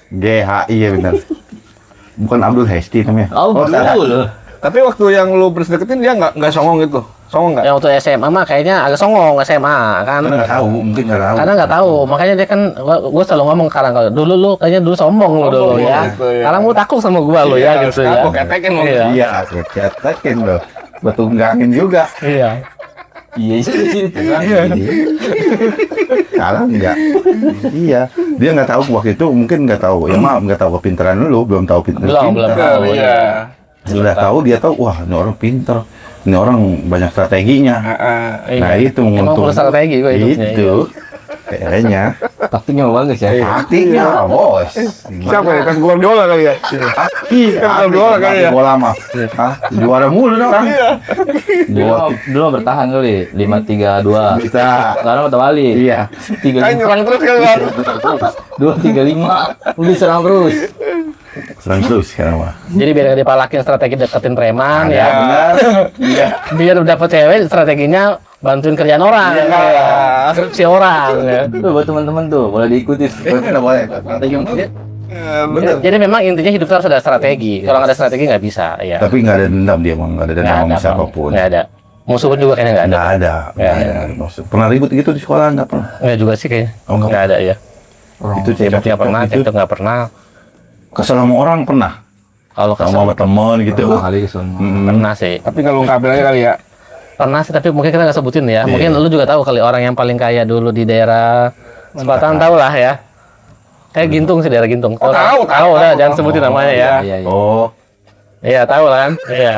GHI ya benar. Bukan Abdul Hesti namanya. Salah. Betul. Tapi waktu yang lu first deketin dia nggak songong gitu. Songong nggak? Yang waktu SMA mah kayaknya agak songong SMA kan. Karena nggak tahu, mungkin nggak tahu. Karena nggak tahu, makanya dia kan gue selalu ngomong sekarang kalau dulu lu kayaknya dulu sombong lu dulu ya. gitu ya. Sekarang lu takut sama gua lu ya gitu ya. Aku ketekin mau. Iya. Iya, aku cetakin loh. Betunggangin juga. Iya. Iya itu. Salah enggak? Iya. Dia nggak tahu waktu itu, mungkin nggak tahu. Ya maaf, nggak tahu kepintaran lu, belum tahu pintar. Belum tahu. Iya. Sudah tahu, dia tahu, wah ini orang pintar. Ini orang banyak strateginya. Nah itu Emang perlu menguntungkan. strategi gua hidupnya. Itu. Kayaknya. Taktiknya bagus ya. Taktiknya, bos. Siapa ya? Kan Guardiola kali ya? Kan Guardiola kali ya? Bola mah. Hah? Juara mulu dong orang. Dulu bertahan kali 5-3-2. Bisa. Sekarang udah balik. Iya. Kan 3-5. nyerang terus kan kan? 2-3-5. Udah serang terus. Serang terus sekarang mah. Jadi biar nggak dipalakin strategi deketin preman ya. Benar. Iya. Biar dapet cewek strateginya bantuin kerjaan orang. Iya. Skripsi orang ya. Tuh buat teman-teman tuh boleh diikuti. Nggak boleh. Strategi yang bener. Jadi memang intinya hidup itu harus ada strategi. Kalau nggak ada strategi nggak bisa ya. Tapi nggak ada dendam dia, Bang. Nggak ada dendam sama Bang. siapapun. Nggak ada. Musuh pun juga kayaknya nggak ada. Nggak ada. Nggak Nggak ada. Maksud- Pernah ribut gitu di sekolah nggak pernah? Nggak juga sih kayaknya. Oh, nggak. Nggak ada ya. Itu Cekcok nggak pernah, itu cekcok nggak pernah. kesel sama orang pernah. Kalau kesel Sama teman gitu. Kali kesana. pernah sih. Tapi kalau ungkapin aja kali ya. Pernah sih, tapi mungkin kita nggak sebutin ya. Mungkin lu juga tahu kali orang yang paling kaya dulu di daerah Selatan tahu lah ya. Kayak Gintung sih, daerah Gintung. Oh, tahu. Udah, jangan sebutin namanya ya. Iya, iya. Oh, Iya, tahu lah kan? Iya.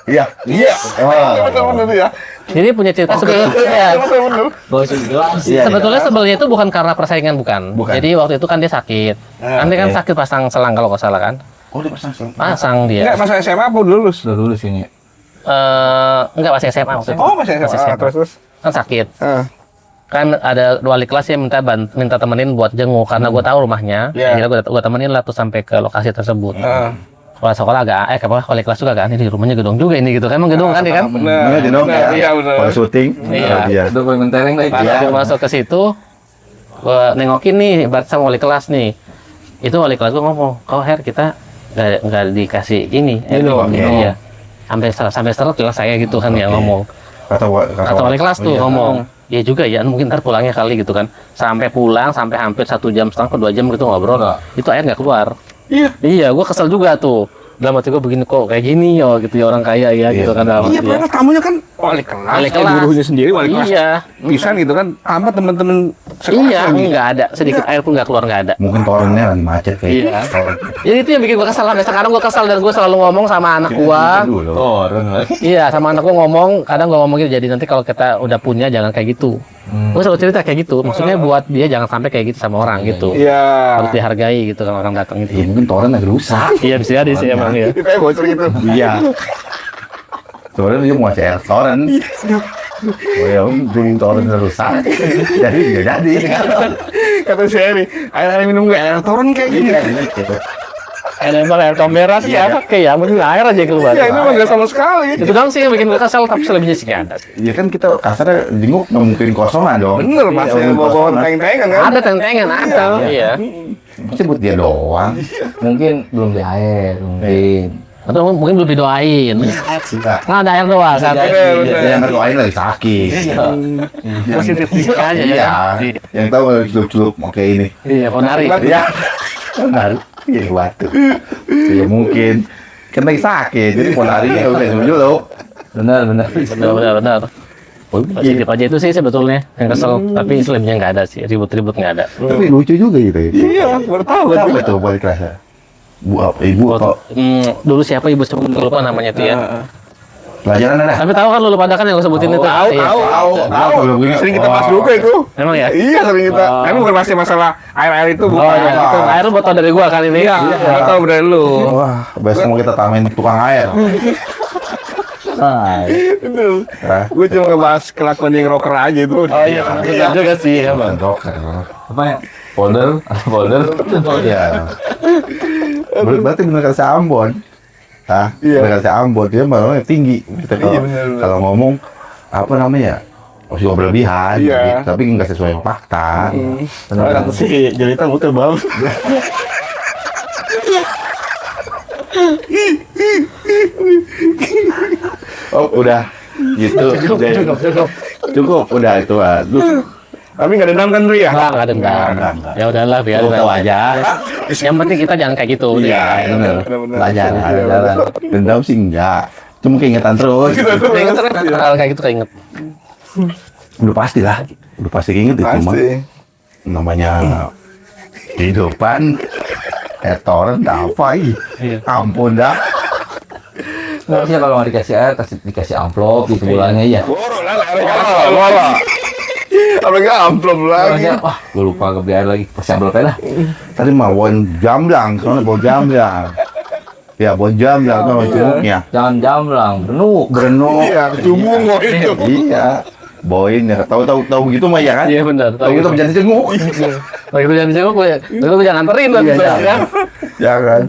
iya. Iya. Oh. Bener ya. Jadi punya cerita sebetulnya. Bener. Iya, Sebetulnya sebelnya itu bukan karena persaingan, bukan. Bukan. Jadi waktu itu kan dia sakit. Kan dia kan oke. sakit pasang selang kalau nggak salah kan. Oh, dia pasang selang. Pasang dia. Enggak, masa SMA apa udah lulus? Udah lulus ini. Enggak, masih SMA waktu itu. Oh, masih SMA. Terus. Kan sakit. Ah. Kan ada wali kelas yang minta temenin buat jenguk karena gue tahu rumahnya. Iya. Akhirnya gue temenin lah tuh sampai ke lokasi tersebut. Ah. Kepala sekolah agak wali kelas juga kan, ini rumahnya gedung juga ini gitu kan, emang gedung kan dia kan. Bener. Iya, dong. Iya, bener. Kalau syuting. Iya. Iya. Udah paling mentereng lah itu. Pas gue masuk ke situ, gue nengokin nih, ibarat sama wali kelas nih. Itu wali kelas gue ngomong, kok Her kita nggak dikasih ini, Minum. Iya. Sampai seret lah saya gitu kan ya ngomong. Kata Wali kelas tuh iya. ngomong, ya juga ya mungkin ntar pulangnya kali gitu kan. Sampai pulang sampai hampir 1 jam setengah ke 2 jam gitu ngobrol. Itu air nggak keluar. Iya, gue kesel juga tuh. Dalam hati gue begini kok kayak gini ya gitu ya orang kaya ya gitu kan dalam Iya, hati ya. padahal tamunya kan wali kelas. Wali kelas. Gurunya sendiri wali kelas. Iya. Pisan gitu kan. Sama temen-temen sekolah. Iya, lagi. nggak ada sedikit air pun nggak keluar, nggak ada. Mungkin torennya lagi macet kayak Iya. toren. Jadi itu yang bikin gue kesel sampai sekarang gue kesel dan gue selalu ngomong sama anak gue. Dulu. Orang lah. Iya, sama anak gue ngomong, kadang gue ngomong gitu, jadi nanti kalau kita udah punya jangan kayak gitu. Gue selalu cerita kayak gitu, maksudnya buat dia jangan sampai kayak gitu sama orang gitu. Iya. Harus dihargai gitu kan orang datang Ya, itu. mungkin toren lagi rusak. Iya bisa jadi sih emang ya. Itu kayak bocor gitu. Iya. Soalnya dia mau share toren. Oh ya, jadi toren rusak. Jadi nggak jadi. Kata si Eri, air minum nggak air toren kayak gini. Gitu. Air tomberas ya apa kayak mungkin air aja keluar. Ya ini mah nggak sama sekali. Itu dong sih yang bikin gue kesel, tapi selebihnya sih nggak ada. Iya kan kita kasarnya jenguk nggak mungkin kosongan dong. Bener mas, Iya, bawa kosongan. teng-tengan kan. Ada teng-tengan ada. Iya. Pasti buat dia doang. Mungkin belum di air, mungkin. Atau mungkin belum didoain. Enggak. Kan ada air doang kan. Bener. Yang doain lagi sakit. Positif aja ya. Iya. Yang tahu celup-celup oke ini. Iya, ponari. Iya. Benar. Iya batu. Ya mungkin. Kan lagi sakit. Jadi mau larinya udah dulu. Benar. Benar. Positif aja itu sih sebetulnya yang kesel, tapi selebihnya nggak ada sih, ribut-ribut nggak ada. Tapi lucu juga gitu ya. Iya, baru tahu kan. Siapa itu balik kerasa? Bu apa? Ibu apa? Dulu siapa ibu sebut lupa namanya tuh ya. Pelajaran ada? Tapi tahu kan lu pada kan yang lu sebutin itu. Iya. Tahu. Sering kita bahas juga itu. Emang ya? Iya, sering kita. Tapi bukan masih masalah air-air itu bukan. iya. Gitu. Air lu buat tau dari gua kali ini. Iya, nggak tahu dari lu. Wah, besok mau kita tamain tukang air. Bener. Hah? Gue cuma ngebahas kelakuan yang rocker aja itu. Oh iya, benar juga sih ya, Bang. Dokter. Apa ya? Folder? Iya. Berarti bener kata Ambon. Hah? Iya. Bener kata Ambon dia malah tinggi. Kita kalau, Iya, bener. kalau ngomong apa namanya? Masih berlebihan, Iya. gitu. Tapi nggak sesuai yang fakta. Kata si Jelita muter bang. Oh, udah gitu. Cukup, udah itu. Lu Tapi nggak dendam kan Ri ya? Enggak dendam. Enggak. Ya udahlah biar lu tahu aja. Yang penting kita jangan kayak gitu. Iya, bener. bener-bener. Pelajaran. Iya, Pelajaran. Dendam sih enggak. Cuma keingetan terus. Keinget hal kayak gitu keinget. Udah pasti lah. Udah pasti keinget itu mah. Pasti. Namanya kehidupan etoran dafai. Iya. Ampun dah. Harusnya kalau nggak dikasih air, dikasih amplop gitu bulannya ya. Boro lah, boro. Apa nggak amplop lagi? Harusnya, wah, gue lupa nggak beli air lagi. Pasti amplopnya lah. Tadi mah bon jamblang, soalnya bon jamblang. Ya bon jamblang tuh cumuknya. Jangan jamblang, renuk. Berenuk. Iya, cubung kok itu. Iya. Boin ya, tahu gitu mah ya kan? Iya benar. Tahu gitu menjadi jenguk. Kalau itu jangan dijenguk, itu jangan anterin lah. Iya, Ya. Ya kan?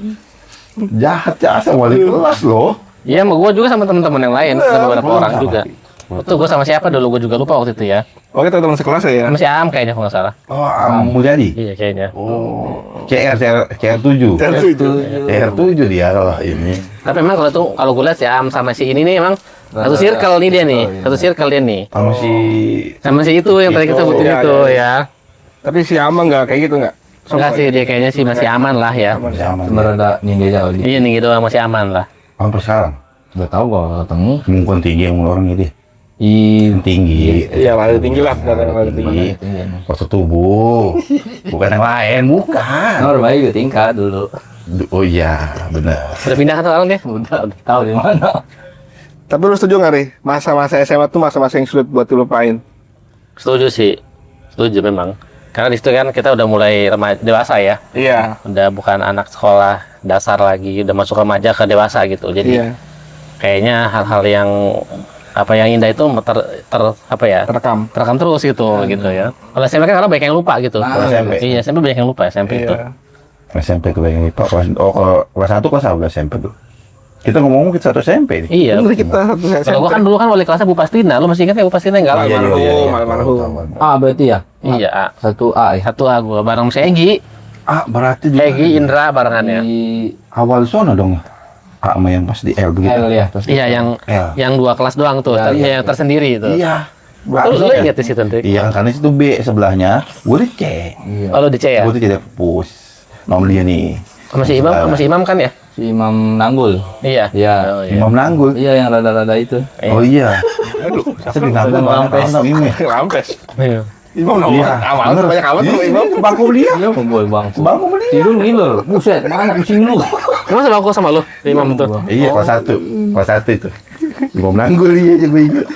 Jahat ya sama wali kelas loh. Iya, sama gua juga sama teman-teman yang lain, sama beberapa orang juga. Betul, gua sama siapa dulu, gua juga lupa waktu itu ya. Oke, teman sekelas ya. Sama si Am kayaknya kalau nggak salah. Oh, Mulyadi. Iya kayaknya. Oh, CR7. CR7 dia kalau ini. Tapi emang kalau gua lihat si Am sama si ini nih emang satu circle nih dia nih, satu circle dia nih. Sama si Sama si itu yang tadi kita sebutin iya, itu iya. ya. Tapi si Ama nggak kayak gitu nggak? Enggak sih, dia kayaknya sih masih aman lah ya. sama Cuma rada ninja jauh dia. Iya nih gitu masih aman lah. sampai sekarang. Udah tahu gua ketemu. Mungkin tinggi yang orang ini. tinggi. Iya, paling tinggi lah, paling tinggi. Postur tubuh. Bukan yang lain, bukan. Normal juga tingkat dulu. Oh iya, benar. Udah pindah kan sekarang dia? Udah tahu di mana. Tapi lu setuju nggak nih? Masa-masa SMA tuh masa-masa yang sulit buat dilupain. Setuju sih. Setuju memang. Karena di situ kan kita udah mulai remaja dewasa ya. Iya. Udah bukan anak sekolah dasar lagi, udah masuk remaja ke dewasa gitu. Jadi Iya. kayaknya hal-hal yang yang indah itu terekam terus gitu ya. Kalau SMP kan banyak yang lupa gitu. Nah, SMP. Iya, SMP banyak yang lupa SMP itu. Iya. SMP tuh yang IPA kelas 1 kelas apa SMP tuh? Kita ngomong kita satu SMP nih. Iya. Bener, kita satu SMP. Kalau gua kan dulu kan wali kelasnya Bu Pastina, lu masih ingat ya Bu Pastina enggak? Iya, Almarhum. A berarti ya? Iya, A. 1A ya. Satu A gua bareng si Egi. Berarti juga Egi Indra barengannya. Di awal zona dong. Sama yang pas di L begitu. L ya. Terus Iya, yang 2 kelas doang tuh, Ya, iya. yang tersendiri itu. Iya. Lu ingat di situ nanti? Iya, karena itu B sebelahnya. Gue di C. Iya. Oh, lu di C ya? Gue tuh jadi pus. Nomor dia nih. Sama si Imam kan ya? Si Imam Nanggul. Iya. Iya. Oh, iya. Imam Nanggul. Iya yang rada-rada itu. Oh iya. Saya di Nanggul banyak Rampes. anak ini. Rampes. Iya. Imam nomor Iya. awal banyak amat tuh Imam. Bangku beliau. Iya, pemboy bangku. Bangku beliau. Tidur ngiler. Buset, mana pusing lu. Emang sebangku sama lu, di Imam itu? Iya, kelas 1. Kelas 1 itu. Imam Nanggul iya juga ingat.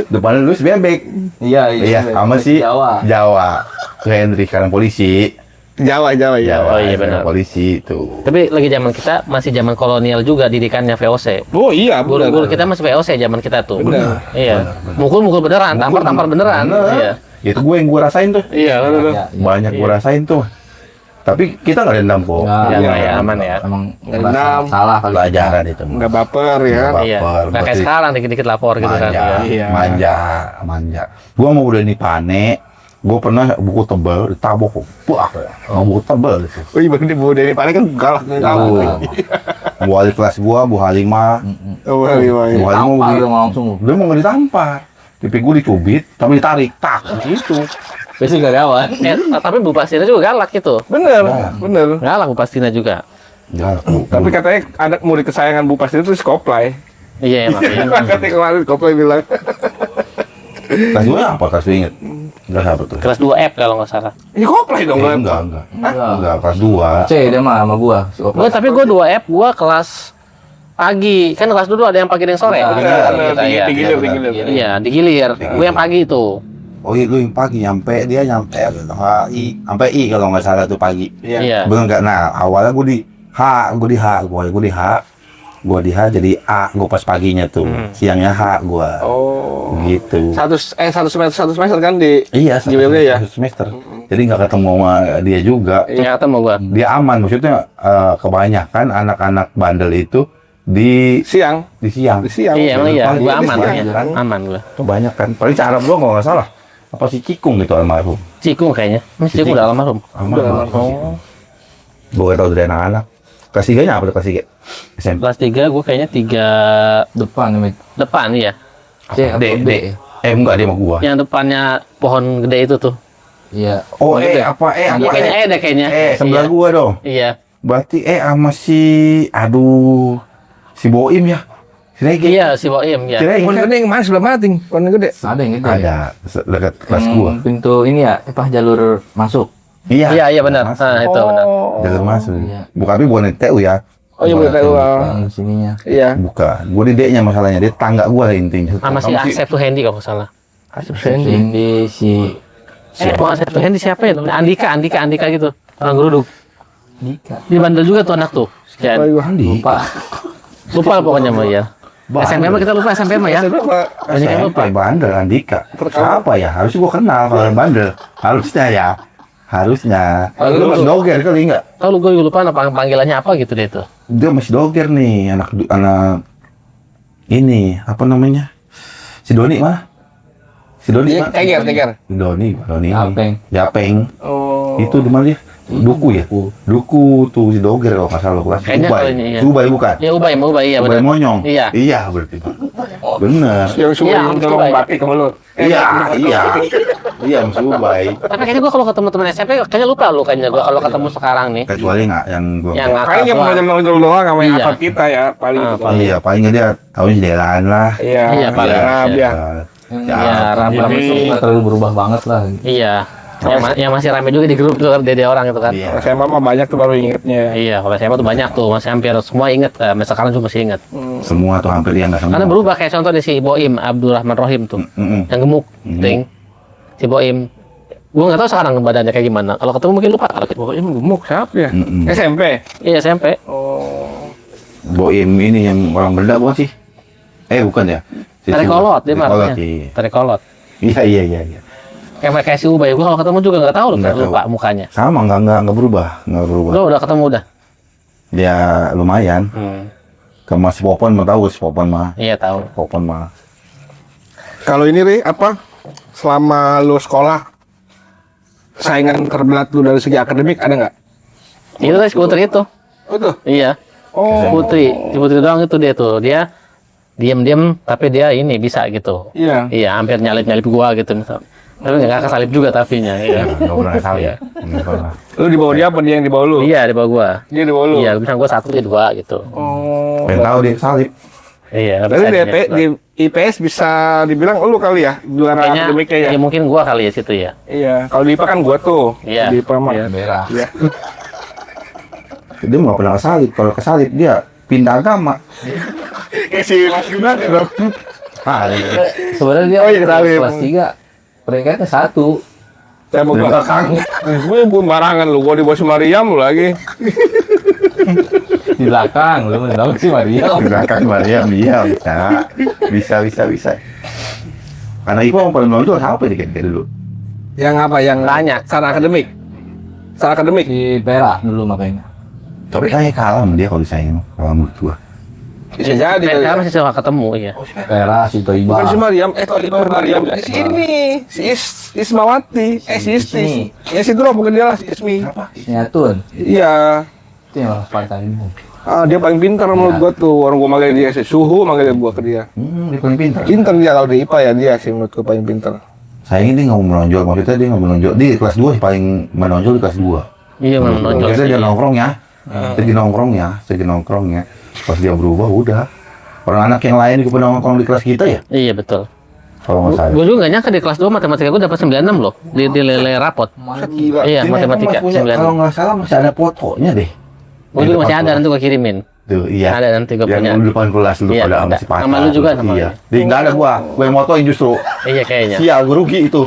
Depan lu bebek. Iya, Iya, sama si Jawa. Jawa. Ke Henry sekarang polisi. Jawa ya. Oh, iya, sekarang benar. Polisi itu. Tapi lagi zaman kita masih zaman kolonial juga didikannya VOC. Oh iya, Guru kita masih VOC zaman kita tuh. Benar. Iya. Mukul beneran, tampar beneran. Iya. Itu gue rasain tuh. Iya, Iya, Banyak gue rasain tuh. Tapi kita nggak dendam kok. Ya, Iya, ya, aman ya. Emang Dendam. salah kali. Pelajaran itu. Enggak baper ya. Nggak Iya. baper, Nggak kayak berarti sekarang dikit-dikit lapor gitu kan. manja, Iya. manja. Gua mau udah nih panik. Gua pernah buku tebal ditabok. Wah, buku tebal itu. Oh iya, di Bu Deni paling kan galak nih kamu. Bu wali kelas gua, Bu Halimah. Oh iya. Bu Halimah Tampar dia langsung. dia mau nggak ditampar. Pipi gua dicubit, tapi ditarik, tak gitu. Biasanya karyawan. Tapi Bu Pastina juga galak gitu. Bener. Galak Bu Pastina juga. Ya, Tapi katanya ada murid kesayangan Bu Pastina itu si Koplay. Iya emang. Iya. Katanya kemarin Koplay bilang. kelas dua apa kelas dua inget? Kelas apa tuh? Kelas 2F kalau nggak salah. Ini Koplay dong. Enggak. Enggak, kelas 2. C dia mah sama gua. Si Opel. Tapi gue 2F, gue kelas pagi. Kan kelas dulu ada yang pagi dan sore. Iya, Kita, iya. Tinggi. Iya, digilir. Gue yang pagi itu. Oh iya, lu yang pagi nyampe HI, sampai I kalau nggak salah tuh pagi. Iya. Bener nggak? Nah, awalnya gue di H jadi A, gue pas paginya tuh. Siangnya H gue. Oh. Gitu. Satu semester kan di Iya, di WB ya. satu semester. Jadi nggak ketemu sama dia juga. Iya, ketemu gue. Dia aman, maksudnya kebanyakan anak-anak bandel itu di siang. siang. Di siang. Iya, emang iya. Pagi, Gue di aman. siang, Iya. kan? Aman gue. Itu banyak kan. Paling Arab doang kalau nggak salah. Apa si Cikung gitu almarhum. Cikung kayaknya. Masih Cikung udah almarhum. Almarhum. Gue tau dari anak-anak. Kelas 3-nya apa tuh kelas 3? SMP. Kelas 3 gue kayaknya 3 Depan nih. depan iya. C atau D. D. Enggak, dia sama gua. Yang depannya pohon gede itu tuh. Iya. Oh, apa Iya, kayaknya deh kayaknya. sebelah Iya. gua dong. Iya. Berarti sama si si Boim ya. Si Regi. Iya, si Boim ya. Si Regi Pohon kan? gede yang mana sebelah mana ting? Pohon gede. Ada yang gede. Ada dekat kelas Yang gua. Pintu ini ya, jalur masuk. Iya, iya benar. Masuk. Nah, itu benar. Jalur masuk. Iya. Bukan, tapi bukan di TU ya. Oh iya boleh tahu. Yang sininya. Iya. Bukan. Gua di D-nya masalahnya. Dia tangga gua lah intinya. Sama si Asep tuh Hendy kalau nggak salah. Ini si Bukan Asep tuh Hendy siapa ya? Andika gitu. Orang geruduk. Dika. Di bandel juga tuh anak tuh. Sekian. Lupa. Lupa pokoknya mah ya. SMP mah kita lupa SMP mah ya. Banyak yang lupa. Bandel Andika. Siapa ya? Harusnya gua kenal kalau bandel. Harusnya ya. Harusnya. Lu masih doger kali enggak? Tahu lu gue lupa apa panggilannya apa gitu deh tuh. Dia masih doger nih, anak ini apa namanya? Si Doni mana? Si Doni mana? Ceger. Doni. Yapeng. Yapeng. Oh. Itu di mana dia? Duku ya? Duku tuh si doger kalau nggak salah kelas. Kayaknya Ubay. kalau ini, iya. Ubay bukan? Ya Ubay iya Ubay benar. Monyong. Iya. Iya berarti. Bener. Yang suka Iya, nyolong Ubay. batik sama lu. Iya. Iya Mas Ubay. Tapi kayaknya gue kalau ketemu teman SMP kayaknya lupa lu kayaknya gue kalau ketemu sekarang nih. Kecuali nggak yang gua. Yang ngakak Kayaknya doang. mau ngomong doang sama yang Iya. akad kita ya paling. Ah, gitu. paling. Iya, paling nggak dia tahunya si Delan lah. Iya. Iya, paling. Iya. Ya. Iya, rame. Nggak terlalu berubah banget lah. Iya. Yang masih rame juga di grup tuh kan dia orang itu kan. Iya. SMA mah banyak tuh baru ingetnya. Iya, kalau SMA tuh banyak tuh, masih hampir semua inget. Sekarang juga masih inget. Semua tuh hampir yang nggak semua. Karena berubah kayak contoh di si Boim, Abdurrahman Rohim tuh. Yang gemuk, ting. Si Boim. Gue nggak tahu sekarang badannya kayak gimana. Kalau ketemu mungkin lupa. Kalau Oh, ini gemuk siapa ya? SMP. iya SMP. Oh. Boim ini yang orang Benda bukan sih? Bukan ya? Tarik kolot dia Tarik kolot, mah. iya. Tarik kolot. Iya. Kayak si Ubay, gue kalau ketemu juga nggak tahu loh, Nggak tahu. lupa mukanya. Sama, nggak berubah. Lo udah ketemu udah? Dia lumayan. Sama si Popon mah tahu, si Popon mah. Iya tahu. Popon mah. Kalau ini Ri, apa? Selama lu sekolah, saingan terberat lu dari segi akademik ada nggak? Itu tadi si Putri itu. Oh tuh. Iya. Oh. Putri, si Putri doang itu dia tuh. Dia diam-diam tapi dia ini bisa gitu. Iya. Iya, hampir nyalip gua gitu misal. Tapi nggak kesalip juga tapinya. Iya. Nggak pernah tahu ya. Nggak pernah. Lu di bawah dia apa dia yang di bawah lu? Iya di bawah gua. Dia di bawah lu. Iya, misalnya gua 1 dia 2 gitu. Oh. Pengen tahu dia salib. Iya. Tapi bisa di, dia. di IPS bisa dibilang lu kali ya juara Kayaknya akademiknya ya. ya mungkin gua kali ya situ ya. Iya. Kalau di IPA kan gua tuh. Iya. Di IPA mah. Iya. Merah. Iya. Dia nggak pernah kesalib. Kalau kesalib dia pindah agama. Kayak si Mas Guna dong. Sebenarnya dia Oh, iya, ketahui. kelas 3 peringkatnya 1. Saya mau belakang. Gue bukan barangan lu. Gua di bawah si Mariam lu lagi. Di belakang lu tahu sih Maria. Di belakang Maria, iya bisa. Karena itu yang paling menonjol siapa sih kayak dulu? Yang apa? Yang Banyak. Secara akademik. Secara akademik. Di perak dulu makanya. Tapi kayaknya kalah sama dia kalau disayangin, kalau menurut gua. Bisa jadi. Saya masih suka ketemu ya. Perak si Toiba. Bukan si Mariam, kalau di bawah Mariam. Si ini, si Ismawati, si Isti. Ya si Drop bukan dia lah, si Ismi. Nyatun. Iya. Itu yang paling Dia paling pintar menurut gua tuh. Orang gua manggil dia si Suhu, manggil gua ke dia. Dia paling pintar. Pintar dia kalau di IPA ya dia sih menurut gua paling pintar. Sayangnya dia nggak mau menonjol, maksudnya dia nggak menonjol. Di kelas 2 sih paling menonjol di kelas 2. Iya menonjol. Biasanya dia nongkrong ya. Segi nongkrongnya. Pas dia berubah udah. Orang anak yang lain juga pernah nongkrong di kelas kita ya? Iya betul. Kalau nggak salah. Gue juga nggak nyangka di kelas 2 matematika gue dapat 96 loh di nilai rapot. Gila. Iya Dia matematika memang punya, 96. kalau nggak salah masih ada fotonya deh. Gue juga masih ada nanti gue kirimin. Tuh, iya. Ada nanti gue punya. Yang di depan kelas lu Iya, pada ada. masih pacar. Sama lu juga sama Iya. lu. Di nggak ada gua yang motoin justru. Iya kayaknya. Sial, gua rugi itu.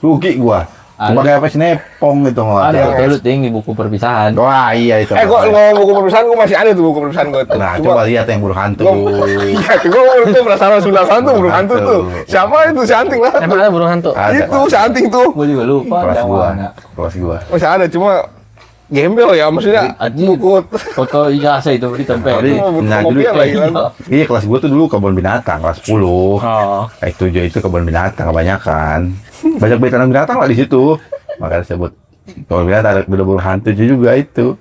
Rugi gua. Cuma kayak apa nepong gitu nggak ada lu ting di buku perpisahan. Wah iya itu. Gua ngomong buku perpisahan, gua masih ada tuh buku perpisahan gua tuh. Nah, coba lihat yang burung hantu. Iya, tuh gua tuh penasaran 91 tuh burung hantu tuh. Siapa itu si Anting lah? Emang ada burung hantu? Ada. Itu si Anting tuh. Gue juga lupa Kelas yang gua. mana. Kelas gua. Masih ada cuma gembel ya maksudnya Anjing. buku. Foto ijazah itu ditempel. Jadi, nah, dulu Mobil lagi kan. Iya kelas gua tuh dulu kebun binatang kelas 10. Oh. Kelas 7 itu kebun binatang kebanyakan. Banyak binatang lah di situ. Makanya sebut kebun binatang ada burung hantu juga itu.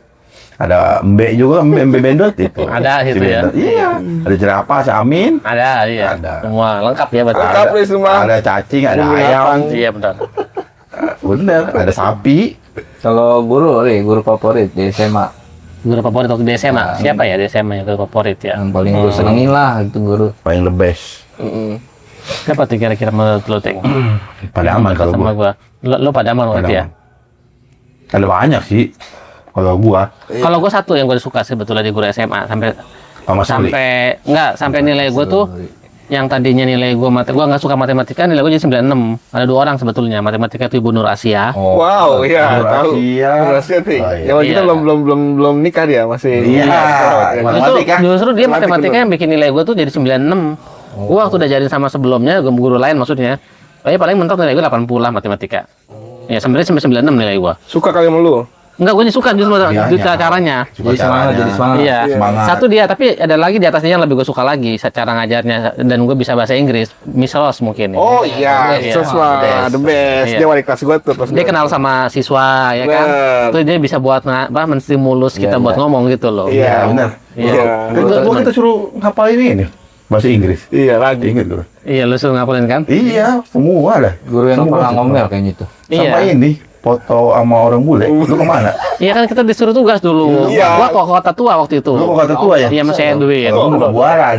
Ada embe juga, embe bendot itu. Ada Si situ ya? bendot. Iya. Ada jerapah, si Amin. Ada iya. Ada. Semua lengkap ya betul. Lengkap nih semua. Ada cacing, ada Burung ayam. Iya betul. Bener, ada sapi. Kalau guru favorit di SMA Guru favorit waktu di SMA siapa ya di SMA yang guru favorit ya? yang paling gue senengin lah itu guru. Paling the best. Siapa tuh kira-kira menurut lo Teng? Pada aman kalau Sama gua. gua. Lo pada aman waktu ya? Ada banyak sih. Kalau gua Kalau gua satu yang gua suka sebetulnya di guru SMA sama Suli. sampai nilai gua tuh yang tadinya nilai gua nggak suka matematika, nilai gua jadi 96. Ada 2 orang sebetulnya matematika itu Ibu Nur Asia. Wow, iya Nur tahu. Asia. Rahasia nih. Oh, iya. Yang kita Iya. belum nikah dia masih. Iya. Matematika. Justru dia Matematika matematika yang bikin nilai gua tuh jadi 96. Gua waktu udah jadi sama sebelumnya guru lain maksudnya. Paling mentok nilai gua 80 lah matematika. Ya sebenarnya sampai 96 nilai gua. Suka kali sama lu. Enggak, gue suka justru Iya, caranya. Jadi semangat. Iya. Semangat. Satu dia, tapi ada lagi di atasnya yang lebih gue suka lagi secara ngajarnya dan gue bisa bahasa Inggris. Miss Ross mungkin. Oh iya, Iya. Sos mah the best. Iya. Dia wali kelas gua tuh pas Dia kenal sama siswa ya kan. Bener. Terus dia bisa buat menstimulus kita buat ngomong gitu loh. Iya, benar. Iya. Gua kita suruh ngapalin ini bahasa Inggris. Iya lagi. Ingat gua. Iya, lu suruh ngapalin kan? Iya, semua lah. Guru yang Semua pernah semua. ngomel kayaknya itu. Sama Iya. ini foto sama orang bule. Lu kemana? Iya kan kita disuruh tugas dulu. Iya. Gua kok kota tua waktu itu. Lu kok kata tua ya? Iya masih Edwin. Lu buka buaran.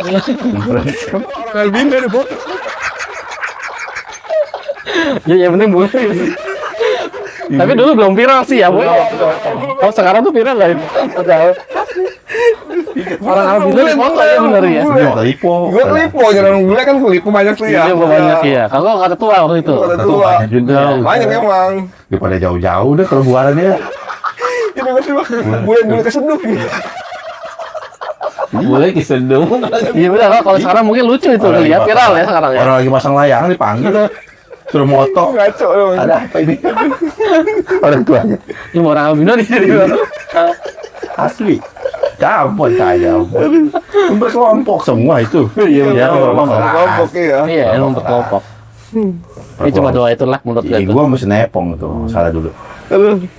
Orang Albina deh, Bos. Ya yang penting bule. Tapi dulu belum viral sih ya, Bu. Kalau sekarang tuh viral lah itu. Orang itu foto ya bener ya. Dia kelipo. Gue kelipo, jangan bule kan kelipo banyak tuh ya. Iya, banyak iya. Kalau kata tua waktu itu. Kata Satu tua. banyak juga. Banyak emang. Daripada jauh-jauh deh kalau buarannya. Ini masih bule keseduh. Boleh kisendung. Iya benar, kalau sekarang mungkin lucu itu lihat viral ya sekarang ya. Orang lagi masang layangan dipanggil. Suruh moto. Ngaco emang. Ada apa ini? Orang tuanya. Ini mau orang albino nih. Asli. Cabut saya. Berkelompok semua itu. Iya, Kelompok ya. Iya, emang berkelompok. Ini cuma doa itulah menurut gue. Iya, gua mesti nepong tuh. Salah dulu.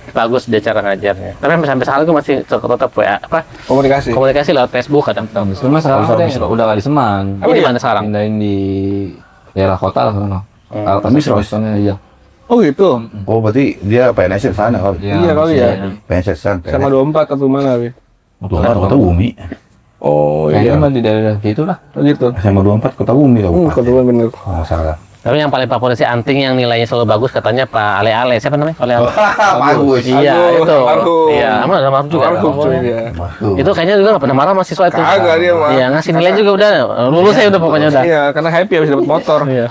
Bagus dia cara ngajarnya. Tapi sampai sekarang gue masih tetap ya apa Komunikasi. lewat Facebook kadang-kadang. Cuma sekarang udah nggak di Semang. Ini di mana sekarang? Pindahin di daerah kota lah sana. Tapi Roisonnya iya. Oh gitu. Oh, berarti dia PNS di sana kali. Iya kali ya. PNS di sana. Sama 24 atau mana, Wi? Kota Bumi. Oh Kayaknya iya. mah di daerah gitu lah. Oh gitu. SMA 24 Kota Bumi tau. Kebetulan bener. Oh, nggak salah. Tapi yang paling favorit si anting yang nilainya selalu bagus katanya Pak Ale Ale. Siapa namanya? Ale Ale. Bagus. Iya, Aduh, itu. Marhum. Iya, emang ada Marhum juga. Marhum cuy dia. Itu kayaknya juga nggak pernah marah sama siswa itu. Kagak dia mah. Iya, ngasih nilai juga udah. Lulus ya udah pokoknya udah. Iya, karena happy habis dapat motor. Iya.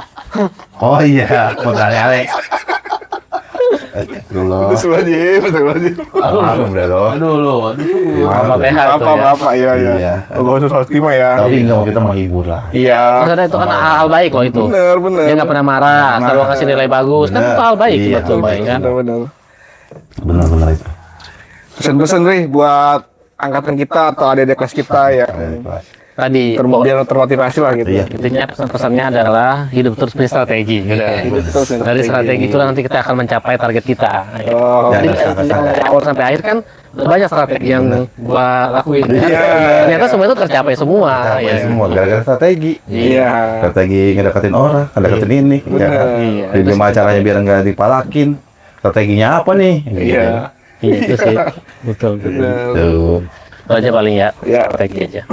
Oh iya, modal ale. Dulu. Betul aja. Alhamdulillah loh. Aduh lo, aduh. Sama PH itu ya. Apa iya iya. Iya. Oh, gak usah terima ya. Tapi nggak mau kita menghibur lah. Iya. Maksudnya itu kan hal baik loh itu. Bener. Dia nggak pernah marah, selalu kasih nilai bagus. Kan itu hal baik Iya, betul baik kan. Bener. Benar-benar itu. Pesan-pesan nih buat angkatan kita atau adik-adik kelas kita ya. Tadi Biar termotivasi lah gitu. Iya. intinya pesan-pesannya adalah hidup terus punya strategi. Udah. Dari strategi itulah nanti kita akan mencapai target kita. Oh, Jadi dari awal sampai akhir kan banyak strategi yang gua lakuin. Kan? Iya. Ternyata semua itu tercapai semua. Ya, Ya. semua gara-gara strategi. Iya. Strategi ngedeketin orang, ngedeketin ini. Ya kan? Iya. Jadi gimana caranya biar nggak dipalakin. Strateginya apa nih? Iya. Iya, itu sih. Betul. Tuh. Itu aja paling ya. Iya. Strategi aja.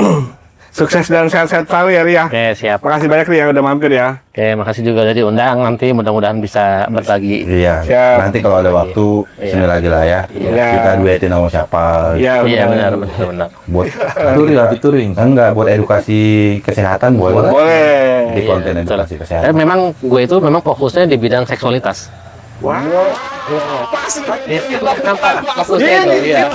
Sukses dan sehat-sehat selalu ya Ria. Oke, siap. Makasih banyak Ria udah mampir ya. Oke, makasih juga udah diundang. Nanti mudah-mudahan bisa berbagi. Iya. Siap. Nanti kalau ada waktu sini lagi lah ya. Iya. Kita duetin sama siapa? Iya Iya, benar. benar. Buat Touring. enggak buat edukasi kesehatan boleh. Boleh. Di konten Iya, betul. edukasi kesehatan. Tapi memang gue itu memang fokusnya di bidang seksualitas. Wow. Fokusnya itu, iya.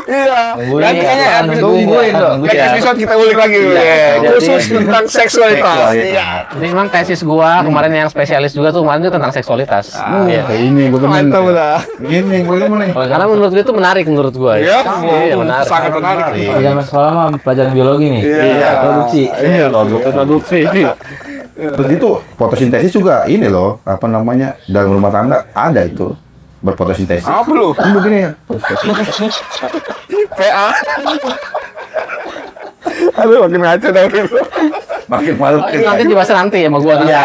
Iya. Nanti kayaknya Tungguin dong. next episode kita ulik lagi ya. Jadi- Khusus tentang seksualitas. Iya. Ini memang tesis gua kemarin yang spesialis juga tuh kemarin itu tentang seksualitas. Iya. Ini bagaimana? Mantap udah. Ini bagaimana? Karena menurut gue itu menarik menurut gua. Iya, Iya, menarik. sangat menarik. Iya, mas sekolah mah pelajaran biologi nih. Iya. Produksi. Iya loh, produksi. Terus itu fotosintesis juga ini loh, apa namanya dalam rumah tangga ada itu berfotosintesis. Apa lu? Ini begini ya. PA. Aduh, makin ngaco dah. Makin malu. Nanti dibahas nanti ya sama gua. Iya,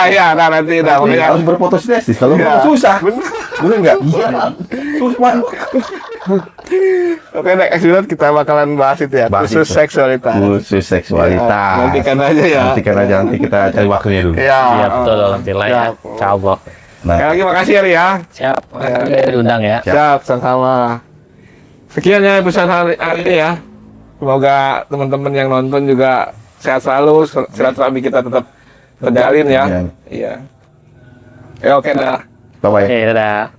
Iya. Nah nanti dah. Harus Makanya berfotosintesis kalau Iya. nggak susah. Bener nggak? Susah. Oke, next episode kita bakalan bahas itu ya. Bahas Khusus itu. seksualitas. Khusus seksualitas. Nantikan aja ya. Nantikan aja nanti kita cari waktunya dulu. Iya. Iya, betul nanti lah ya. Coba. Nah, Sekali lagi makasih ya Ria. Siap. Udah diundang ya. Siap, sama-sama. Sekian ya episode hari ini ya. Semoga teman-teman yang nonton juga sehat selalu, silaturahmi kita tetap terjalin ya. Iya. Ya oke dah. bye bye. Oke, dadah.